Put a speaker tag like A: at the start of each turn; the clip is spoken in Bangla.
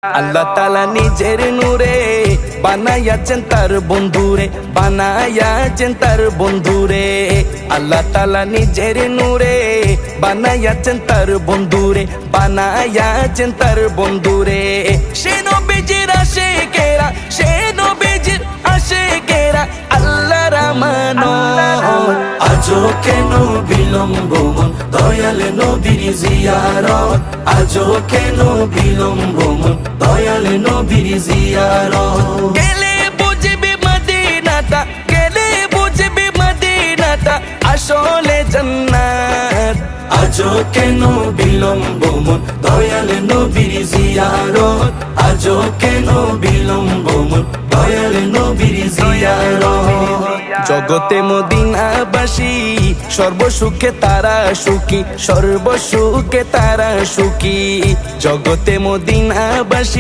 A: আল্লাহ তাআলা নিজের নূরে বানাইয়াছেন তার বন্ধুরে, বানাইয়াছেন তার বন্ধুরে। আল্লাহ তাআলা নিজের নূরে বানাইয়াছেন তার বন্ধুরে, বানাইয়াছেন তার বন্ধুরে। সে নবীজির আশিকেরা, সে নবীজির আশিকেরা আল্লাহর আমানত। আজও কেন বিলম্ব মন দয়াল নবীর জিয়ারত, আজও কেন বিলম্ব মন দয়াল নবীর জিয়ারত। গেলে বুঝবি মদিনাটা, গেলে বুঝবি মদিনাটা আসলে জান্নাত। আজও কেন বিলম্ব মন দয়াল নবীর জিয়ারত, আজও কেন বিলম্ব মন দয়াল নবীর জিয়ারত। জগতে মদিনাবাসী সর্বসুখে তারা সুখী, সর্বসুখে তারা সুখী। জগতে মদিনাবাসী